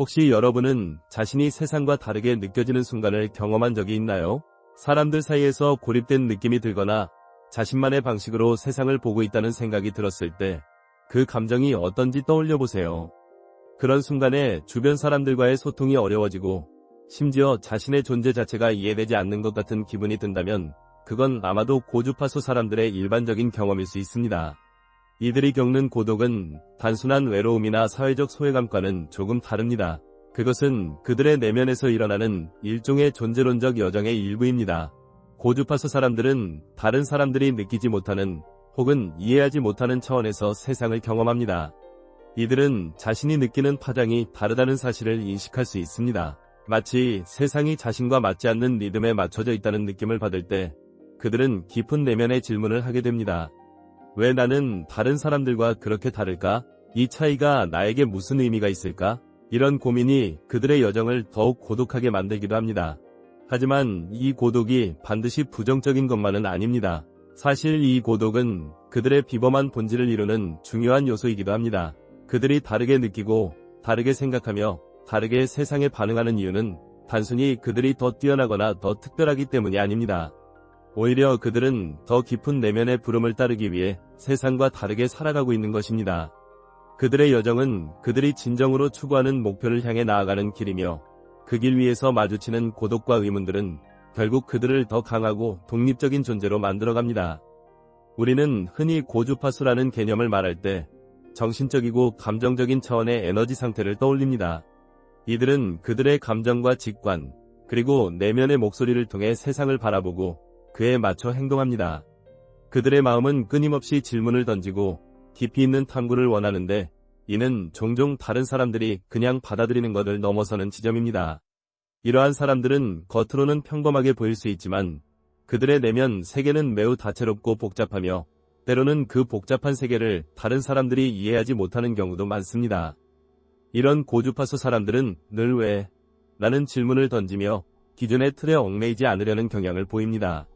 혹시 여러분은 자신이 세상과 다르게 느껴지는 순간을 경험한 적이 있나요? 사람들 사이에서 고립된 느낌이 들거나 자신만의 방식으로 세상을 보고 있다는 생각이 들었을 때 그 감정이 어떤지 떠올려 보세요. 그런 순간에 주변 사람들과의 소통이 어려워지고 심지어 자신의 존재 자체가 이해되지 않는 것 같은 기분이 든다면 그건 아마도 고주파수 사람들의 일반적인 경험일 수 있습니다. 이들이 겪는 고독은 단순한 외로움이나 사회적 소외감과는 조금 다릅니다. 그것은 그들의 내면에서 일어나는 일종의 존재론적 여정의 일부입니다. 고주파수 사람들은 다른 사람들이 느끼지 못하는 혹은 이해하지 못하는 차원에서 세상을 경험합니다. 이들은 자신이 느끼는 파장이 다르다는 사실을 인식할 수 있습니다. 마치 세상이 자신과 맞지 않는 리듬에 맞춰져 있다는 느낌을 받을 때 그들은 깊은 내면의 질문을 하게 됩니다. 왜 나는 다른 사람들과 그렇게 다를까? 이 차이가 나에게 무슨 의미가 있을까? 이런 고민이 그들의 여정을 더욱 고독하게 만들기도 합니다. 하지만 이 고독이 반드시 부정적인 것만은 아닙니다. 사실 이 고독은 그들의 비범한 본질을 이루는 중요한 요소이기도 합니다. 그들이 다르게 느끼고 다르게 생각하며 다르게 세상에 반응하는 이유는 단순히 그들이 더 뛰어나거나 더 특별하기 때문이 아닙니다. 오히려 그들은 더 깊은 내면의 부름을 따르기 위해 세상과 다르게 살아가고 있는 것입니다. 그들의 여정은 그들이 진정으로 추구하는 목표를 향해 나아가는 길이며 그 길 위에서 마주치는 고독과 의문들은 결국 그들을 더 강하고 독립적인 존재로 만들어갑니다. 우리는 흔히 고주파수라는 개념을 말할 때 정신적이고 감정적인 차원의 에너지 상태를 떠올립니다. 이들은 그들의 감정과 직관, 그리고 내면의 목소리를 통해 세상을 바라보고 그에 맞춰 행동합니다. 그들의 마음은 끊임없이 질문을 던지고 깊이 있는 탐구를 원하는데 이는 종종 다른 사람들이 그냥 받아들이는 것을 넘어서는 지점입니다. 이러한 사람들은 겉으로는 평범하게 보일 수 있지만 그들의 내면 세계는 매우 다채롭고 복잡하며 때로는 그 복잡한 세계를 다른 사람들이 이해하지 못하는 경우도 많습니다. 이런 고주파수 사람들은 늘 왜? 라는 질문을 던지며 기존의 틀에 얽매이지 않으려는 경향을 보입니다.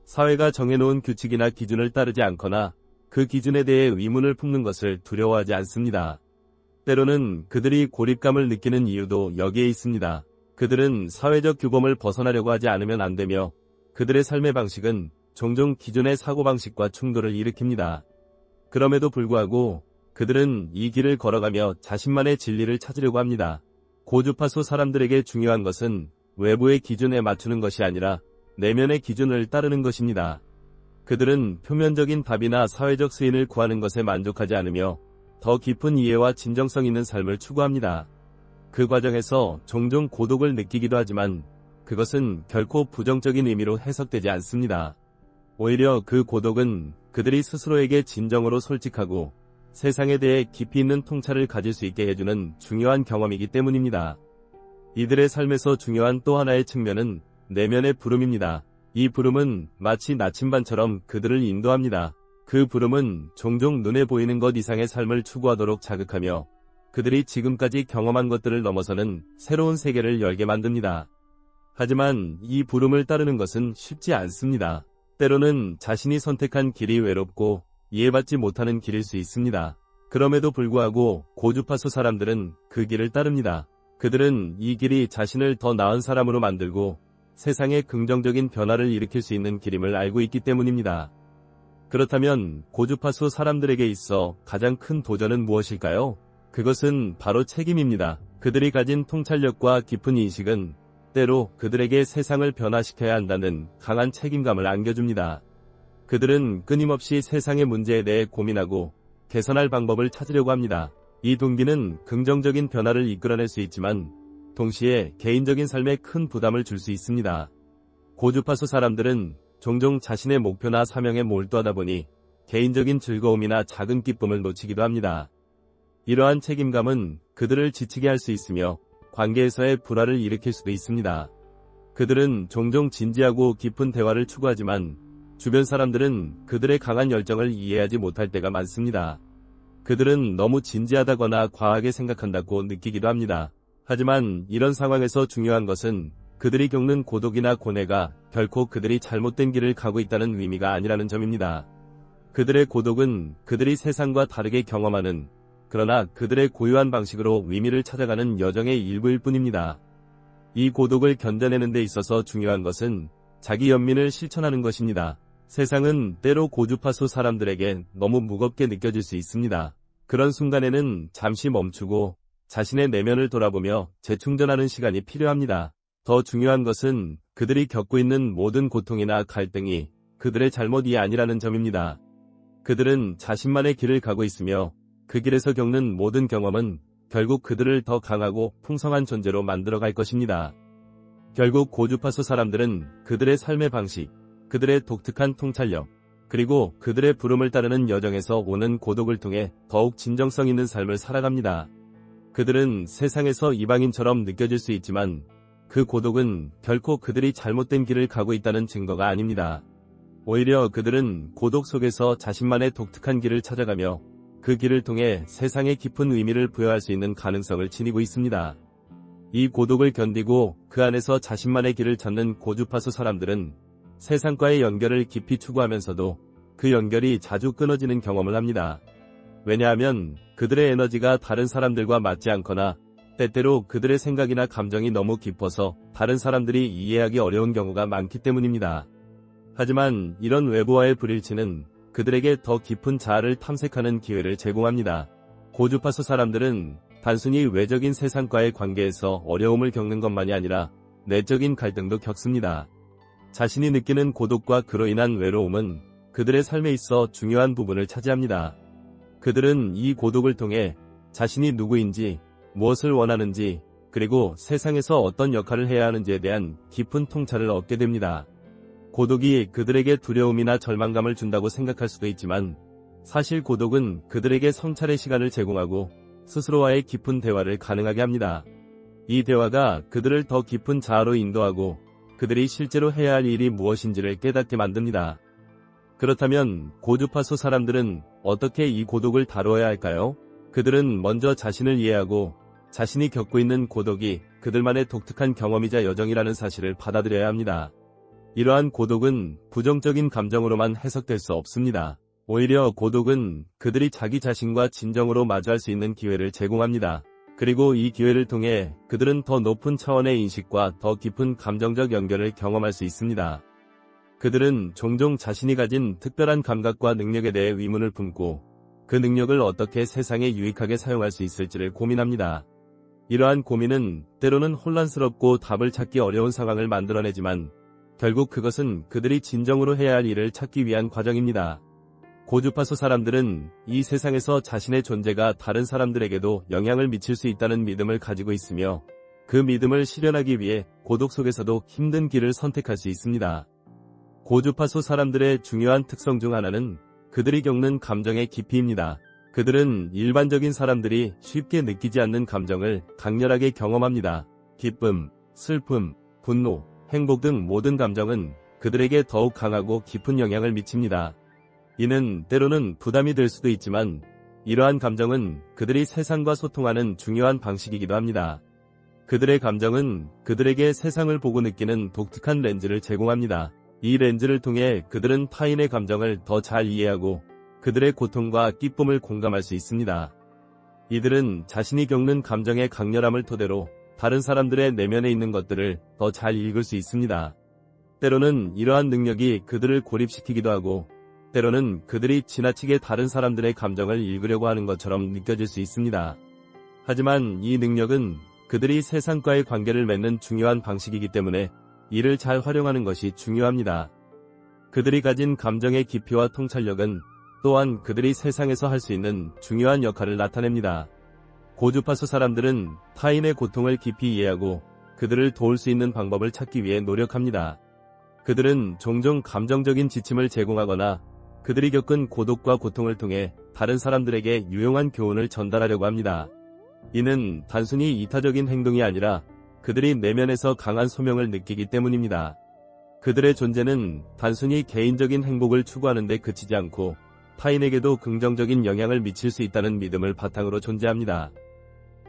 사회가 정해놓은 규칙이나 기준을 따르지 않거나 그 기준에 대해 의문을 품는 것을 두려워하지 않습니다. 때로는 그들이 고립감을 느끼는 이유도 여기에 있습니다. 그들은 사회적 규범을 벗어나려고 하지 않으면 안 되며 그들의 삶의 방식은 종종 기존의 사고방식과 충돌을 일으킵니다. 그럼에도 불구하고 그들은 이 길을 걸어가며 자신만의 진리를 찾으려고 합니다. 고주파수 사람들에게 중요한 것은 외부의 기준에 맞추는 것이 아니라 내면의 기준을 따르는 것입니다. 그들은 표면적인 답이나 사회적 수인을 구하는 것에 만족하지 않으며 더 깊은 이해와 진정성 있는 삶을 추구합니다. 그 과정에서 종종 고독을 느끼기도 하지만 그것은 결코 부정적인 의미로 해석되지 않습니다. 오히려 그 고독은 그들이 스스로에게 진정으로 솔직하고 세상에 대해 깊이 있는 통찰을 가질 수 있게 해주는 중요한 경험이기 때문입니다. 이들의 삶에서 중요한 또 하나의 측면은 내면의 부름입니다. 이 부름은 마치 나침반처럼 그들을 인도합니다. 그 부름은 종종 눈에 보이는 것 이상의 삶을 추구하도록 자극하며 그들이 지금까지 경험한 것들을 넘어서는 새로운 세계를 열게 만듭니다. 하지만 이 부름을 따르는 것은 쉽지 않습니다. 때로는 자신이 선택한 길이 외롭고 이해받지 못하는 길일 수 있습니다. 그럼에도 불구하고 고주파수 사람들은 그 길을 따릅니다. 그들은 이 길이 자신을 더 나은 사람으로 만들고 세상에 긍정적인 변화를 일으킬 수 있는 길임을 알고 있기 때문입니다. 그렇다면 고주파수 사람들에게 있어 가장 큰 도전은 무엇일까요? 그것은 바로 책임입니다. 그들이 가진 통찰력과 깊은 인식은 때로 그들에게 세상을 변화시켜야 한다는 강한 책임감을 안겨줍니다. 그들은 끊임없이 세상의 문제에 대해 고민하고 개선할 방법을 찾으려고 합니다. 이 동기는 긍정적인 변화를 이끌어낼 수 있지만 동시에 개인적인 삶에 큰 부담을 줄 수 있습니다. 고주파수 사람들은 종종 자신의 목표나 사명에 몰두하다 보니 개인적인 즐거움이나 작은 기쁨을 놓치기도 합니다. 이러한 책임감은 그들을 지치게 할 수 있으며 관계에서의 불화를 일으킬 수도 있습니다. 그들은 종종 진지하고 깊은 대화를 추구하지만 주변 사람들은 그들의 강한 열정을 이해하지 못할 때가 많습니다. 그들은 너무 진지하다거나 과하게 생각한다고 느끼기도 합니다. 하지만 이런 상황에서 중요한 것은 그들이 겪는 고독이나 고뇌가 결코 그들이 잘못된 길을 가고 있다는 의미가 아니라는 점입니다. 그들의 고독은 그들이 세상과 다르게 경험하는 그러나 그들의 고유한 방식으로 의미를 찾아가는 여정의 일부일 뿐입니다. 이 고독을 견뎌내는 데 있어서 중요한 것은 자기 연민을 실천하는 것입니다. 세상은 때로 고주파수 사람들에게 너무 무겁게 느껴질 수 있습니다. 그런 순간에는 잠시 멈추고 자신의 내면을 돌아보며 재충전하는 시간이 필요합니다. 더 중요한 것은 그들이 겪고 있는 모든 고통이나 갈등이 그들의 잘못이 아니라는 점입니다. 그들은 자신만의 길을 가고 있으며 그 길에서 겪는 모든 경험은 결국 그들을 더 강하고 풍성한 존재로 만들어갈 것입니다. 결국 고주파수 사람들은 그들의 삶의 방식, 그들의 독특한 통찰력, 그리고 그들의 부름을 따르는 여정에서 오는 고독을 통해 더욱 진정성 있는 삶을 살아갑니다. 그들은 세상에서 이방인처럼 느껴질 수 있지만 그 고독은 결코 그들이 잘못된 길을 가고 있다는 증거가 아닙니다. 오히려 그들은 고독 속에서 자신만의 독특한 길을 찾아가며 그 길을 통해 세상에 깊은 의미를 부여할 수 있는 가능성을 지니고 있습니다. 이 고독을 견디고 그 안에서 자신만의 길을 찾는 고주파수 사람들은 세상과의 연결을 깊이 추구하면서도 그 연결이 자주 끊어지는 경험을 합니다. 왜냐하면 그들의 에너지가 다른 사람들과 맞지 않거나 때때로 그들의 생각이나 감정이 너무 깊어서 다른 사람들이 이해하기 어려운 경우가 많기 때문입니다. 하지만 이런 외부와의 불일치는 그들에게 더 깊은 자아를 탐색하는 기회를 제공합니다. 고주파수 사람들은 단순히 외적인 세상과의 관계에서 어려움을 겪는 것만이 아니라 내적인 갈등도 겪습니다. 자신이 느끼는 고독과 그로 인한 외로움은 그들의 삶에 있어 중요한 부분을 차지합니다. 그들은 이 고독을 통해 자신이 누구인지, 무엇을 원하는지, 그리고 세상에서 어떤 역할을 해야 하는지에 대한 깊은 통찰을 얻게 됩니다. 고독이 그들에게 두려움이나 절망감을 준다고 생각할 수도 있지만 사실 고독은 그들에게 성찰의 시간을 제공하고 스스로와의 깊은 대화를 가능하게 합니다. 이 대화가 그들을 더 깊은 자아로 인도하고 그들이 실제로 해야 할 일이 무엇인지를 깨닫게 만듭니다. 그렇다면 고주파수 사람들은 어떻게 이 고독을 다루어야 할까요? 그들은 먼저 자신을 이해하고 자신이 겪고 있는 고독이 그들만의 독특한 경험이자 여정이라는 사실을 받아들여야 합니다. 이러한 고독은 부정적인 감정으로만 해석될 수 없습니다. 오히려 고독은 그들이 자기 자신과 진정으로 마주할 수 있는 기회를 제공합니다. 그리고 이 기회를 통해 그들은 더 높은 차원의 인식과 더 깊은 감정적 연결을 경험할 수 있습니다. 그들은 종종 자신이 가진 특별한 감각과 능력에 대해 의문을 품고 그 능력을 어떻게 세상에 유익하게 사용할 수 있을지를 고민합니다. 이러한 고민은 때로는 혼란스럽고 답을 찾기 어려운 상황을 만들어내지만 결국 그것은 그들이 진정으로 해야 할 일을 찾기 위한 과정입니다. 고주파수 사람들은 이 세상에서 자신의 존재가 다른 사람들에게도 영향을 미칠 수 있다는 믿음을 가지고 있으며 그 믿음을 실현하기 위해 고독 속에서도 힘든 길을 선택할 수 있습니다. 고주파수 사람들의 중요한 특성 중 하나는 그들이 겪는 감정의 깊이입니다. 그들은 일반적인 사람들이 쉽게 느끼지 않는 감정을 강렬하게 경험합니다. 기쁨, 슬픔, 분노, 행복 등 모든 감정은 그들에게 더욱 강하고 깊은 영향을 미칩니다. 이는 때로는 부담이 될 수도 있지만 이러한 감정은 그들이 세상과 소통하는 중요한 방식이기도 합니다. 그들의 감정은 그들에게 세상을 보고 느끼는 독특한 렌즈를 제공합니다. 이 렌즈를 통해 그들은 타인의 감정을 더 잘 이해하고 그들의 고통과 기쁨을 공감할 수 있습니다. 이들은 자신이 겪는 감정의 강렬함을 토대로 다른 사람들의 내면에 있는 것들을 더 잘 읽을 수 있습니다. 때로는 이러한 능력이 그들을 고립시키기도 하고 때로는 그들이 지나치게 다른 사람들의 감정을 읽으려고 하는 것처럼 느껴질 수 있습니다. 하지만 이 능력은 그들이 세상과의 관계를 맺는 중요한 방식이기 때문에 이를 잘 활용하는 것이 중요합니다. 그들이 가진 감정의 깊이와 통찰력은 또한 그들이 세상에서 할 수 있는 중요한 역할을 나타냅니다. 고주파수 사람들은 타인의 고통을 깊이 이해하고 그들을 도울 수 있는 방법을 찾기 위해 노력합니다. 그들은 종종 감정적인 지침을 제공하거나 그들이 겪은 고독과 고통을 통해 다른 사람들에게 유용한 교훈을 전달하려고 합니다. 이는 단순히 이타적인 행동이 아니라 그들이 내면에서 강한 소명을 느끼기 때문입니다. 그들의 존재는 단순히 개인적인 행복을 추구하는 데 그치지 않고 타인에게도 긍정적인 영향을 미칠 수 있다는 믿음을 바탕으로 존재합니다.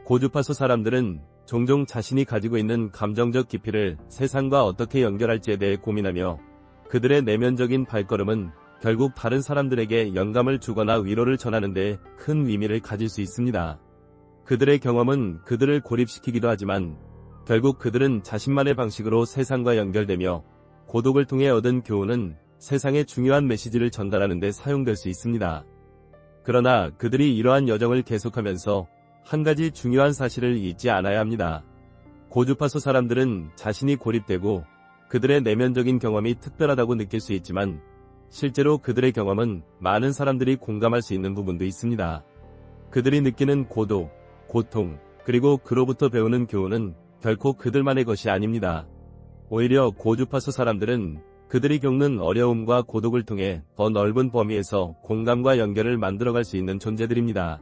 고주파수 사람들은 종종 자신이 가지고 있는 감정적 깊이를 세상과 어떻게 연결할지에 대해 고민하며 그들의 내면적인 발걸음은 결국 다른 사람들에게 영감을 주거나 위로를 전하는 데 큰 의미를 가질 수 있습니다. 그들의 경험은 그들을 고립시키기도 하지만 결국 그들은 자신만의 방식으로 세상과 연결되며 고독을 통해 얻은 교훈은 세상에 중요한 메시지를 전달하는 데 사용될 수 있습니다. 그러나 그들이 이러한 여정을 계속하면서 한 가지 중요한 사실을 잊지 않아야 합니다. 고주파수 사람들은 자신이 고립되고 그들의 내면적인 경험이 특별하다고 느낄 수 있지만 실제로 그들의 경험은 많은 사람들이 공감할 수 있는 부분도 있습니다. 그들이 느끼는 고독, 고통, 그리고 그로부터 배우는 교훈은 결코 그들만의 것이 아닙니다. 오히려 고주파수 사람들은 그들이 겪는 어려움과 고독을 통해 더 넓은 범위에서 공감과 연결을 만들어갈 수 있는 존재들입니다.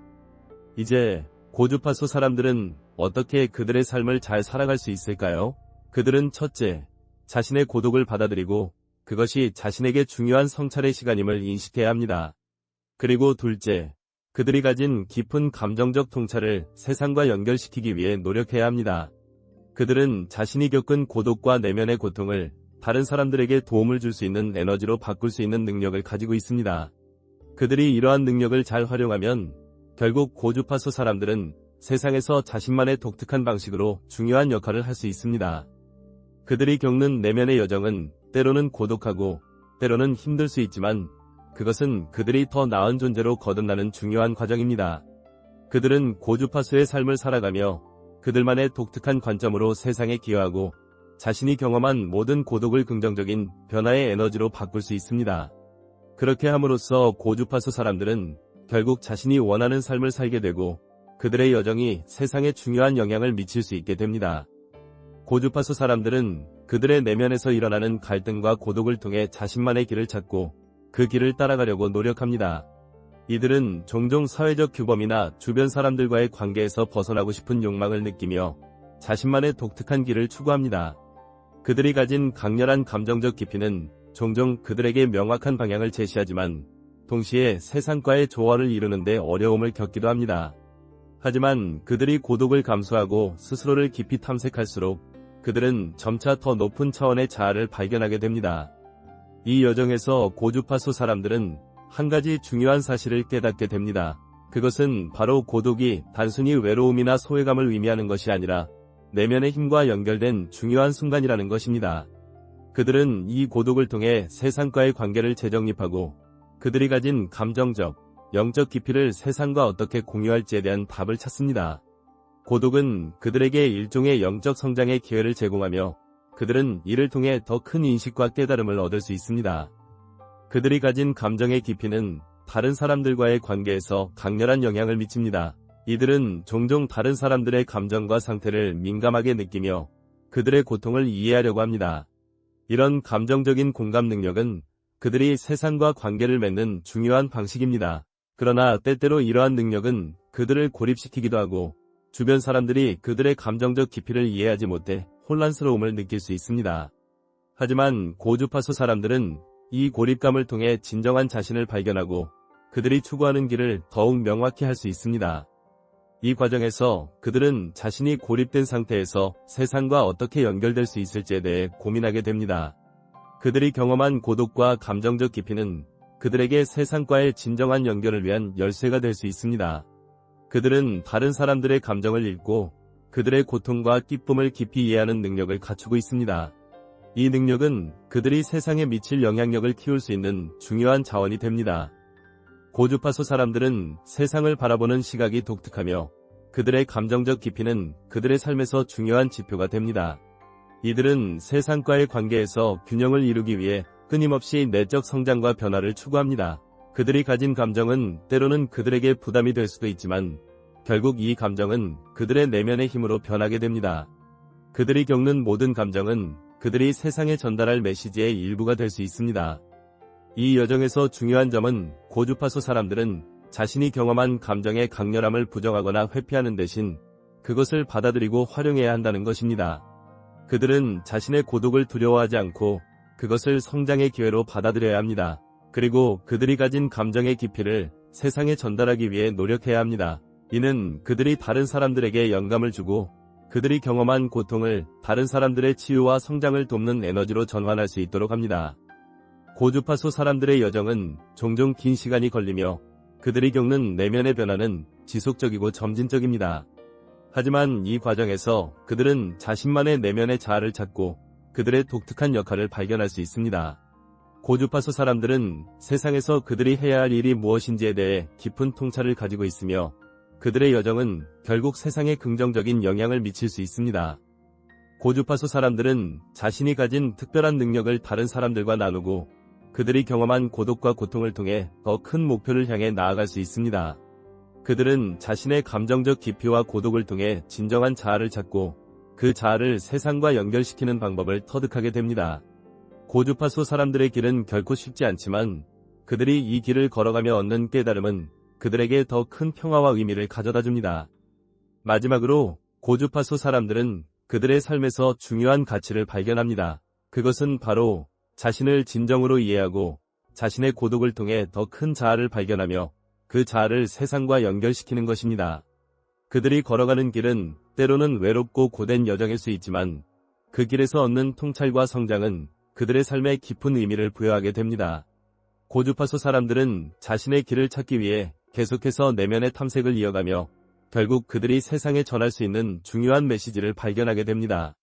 이제 고주파수 사람들은 어떻게 그들의 삶을 잘 살아갈 수 있을까요? 그들은 첫째, 자신의 고독을 받아들이고 그것이 자신에게 중요한 성찰의 시간임을 인식해야 합니다. 그리고 둘째, 그들이 가진 깊은 감정적 통찰을 세상과 연결시키기 위해 노력해야 합니다. 그들은 자신이 겪은 고독과 내면의 고통을 다른 사람들에게 도움을 줄 수 있는 에너지로 바꿀 수 있는 능력을 가지고 있습니다. 그들이 이러한 능력을 잘 활용하면 결국 고주파수 사람들은 세상에서 자신만의 독특한 방식으로 중요한 역할을 할 수 있습니다. 그들이 겪는 내면의 여정은 때로는 고독하고 때로는 힘들 수 있지만 그것은 그들이 더 나은 존재로 거듭나는 중요한 과정입니다. 그들은 고주파수의 삶을 살아가며 그들만의 독특한 관점으로 세상에 기여하고 자신이 경험한 모든 고독을 긍정적인 변화의 에너지로 바꿀 수 있습니다. 그렇게 함으로써 고주파수 사람들은 결국 자신이 원하는 삶을 살게 되고 그들의 여정이 세상에 중요한 영향을 미칠 수 있게 됩니다. 고주파수 사람들은 그들의 내면에서 일어나는 갈등과 고독을 통해 자신만의 길을 찾고 그 길을 따라가려고 노력합니다. 이들은 종종 사회적 규범이나 주변 사람들과의 관계에서 벗어나고 싶은 욕망을 느끼며 자신만의 독특한 길을 추구합니다. 그들이 가진 강렬한 감정적 깊이는 종종 그들에게 명확한 방향을 제시하지만 동시에 세상과의 조화를 이루는 데 어려움을 겪기도 합니다. 하지만 그들이 고독을 감수하고 스스로를 깊이 탐색할수록 그들은 점차 더 높은 차원의 자아를 발견하게 됩니다. 이 여정에서 고주파수 사람들은 한 가지 중요한 사실을 깨닫게 됩니다. 그것은 바로 고독이 단순히 외로움이나 소외감을 의미하는 것이 아니라 내면의 힘과 연결된 중요한 순간이라는 것입니다. 그들은 이 고독을 통해 세상과의 관계를 재정립하고 그들이 가진 감정적, 영적 깊이를 세상과 어떻게 공유할지에 대한 답을 찾습니다. 고독은 그들에게 일종의 영적 성장의 기회를 제공하며 그들은 이를 통해 더 큰 인식과 깨달음을 얻을 수 있습니다. 그들이 가진 감정의 깊이는 다른 사람들과의 관계에서 강렬한 영향을 미칩니다. 이들은 종종 다른 사람들의 감정과 상태를 민감하게 느끼며 그들의 고통을 이해하려고 합니다. 이런 감정적인 공감 능력은 그들이 세상과 관계를 맺는 중요한 방식입니다. 그러나 때때로 이러한 능력은 그들을 고립시키기도 하고 주변 사람들이 그들의 감정적 깊이를 이해하지 못해 혼란스러움을 느낄 수 있습니다. 하지만 고주파수 사람들은 이 고립감을 통해 진정한 자신을 발견하고 그들이 추구하는 길을 더욱 명확히 할 수 있습니다. 이 과정에서 그들은 자신이 고립된 상태에서 세상과 어떻게 연결될 수 있을지에 대해 고민하게 됩니다. 그들이 경험한 고독과 감정적 깊이는 그들에게 세상과의 진정한 연결을 위한 열쇠가 될 수 있습니다. 그들은 다른 사람들의 감정을 읽고 그들의 고통과 기쁨을 깊이 이해하는 능력을 갖추고 있습니다. 이 능력은 그들이 세상에 미칠 영향력을 키울 수 있는 중요한 자원이 됩니다. 고주파수 사람들은 세상을 바라보는 시각이 독특하며 그들의 감정적 깊이는 그들의 삶에서 중요한 지표가 됩니다. 이들은 세상과의 관계에서 균형을 이루기 위해 끊임없이 내적 성장과 변화를 추구합니다. 그들이 가진 감정은 때로는 그들에게 부담이 될 수도 있지만 결국 이 감정은 그들의 내면의 힘으로 변하게 됩니다. 그들이 겪는 모든 감정은 그들이 세상에 전달할 메시지의 일부가 될 수 있습니다. 이 여정에서 중요한 점은 고주파수 사람들은 자신이 경험한 감정의 강렬함을 부정하거나 회피하는 대신 그것을 받아들이고 활용해야 한다는 것입니다. 그들은 자신의 고독을 두려워하지 않고 그것을 성장의 기회로 받아들여야 합니다. 그리고 그들이 가진 감정의 깊이를 세상에 전달하기 위해 노력해야 합니다. 이는 그들이 다른 사람들에게 영감을 주고 그들이 경험한 고통을 다른 사람들의 치유와 성장을 돕는 에너지로 전환할 수 있도록 합니다. 고주파수 사람들의 여정은 종종 긴 시간이 걸리며 그들이 겪는 내면의 변화는 지속적이고 점진적입니다. 하지만 이 과정에서 그들은 자신만의 내면의 자아를 찾고 그들의 독특한 역할을 발견할 수 있습니다. 고주파수 사람들은 세상에서 그들이 해야 할 일이 무엇인지에 대해 깊은 통찰을 가지고 있으며 그들의 여정은 결국 세상에 긍정적인 영향을 미칠 수 있습니다. 고주파수 사람들은 자신이 가진 특별한 능력을 다른 사람들과 나누고 그들이 경험한 고독과 고통을 통해 더 큰 목표를 향해 나아갈 수 있습니다. 그들은 자신의 감정적 깊이와 고독을 통해 진정한 자아를 찾고 그 자아를 세상과 연결시키는 방법을 터득하게 됩니다. 고주파수 사람들의 길은 결코 쉽지 않지만 그들이 이 길을 걸어가며 얻는 깨달음은 그들에게 더 큰 평화와 의미를 가져다 줍니다. 마지막으로 고주파수 사람들은 그들의 삶에서 중요한 가치를 발견합니다. 그것은 바로 자신을 진정으로 이해하고 자신의 고독을 통해 더 큰 자아를 발견하며 그 자아를 세상과 연결시키는 것입니다. 그들이 걸어가는 길은 때로는 외롭고 고된 여정일 수 있지만 그 길에서 얻는 통찰과 성장은 그들의 삶에 깊은 의미를 부여하게 됩니다. 고주파수 사람들은 자신의 길을 찾기 위해 계속해서 내면의 탐색을 이어가며 결국 그들이 세상에 전할 수 있는 중요한 메시지를 발견하게 됩니다.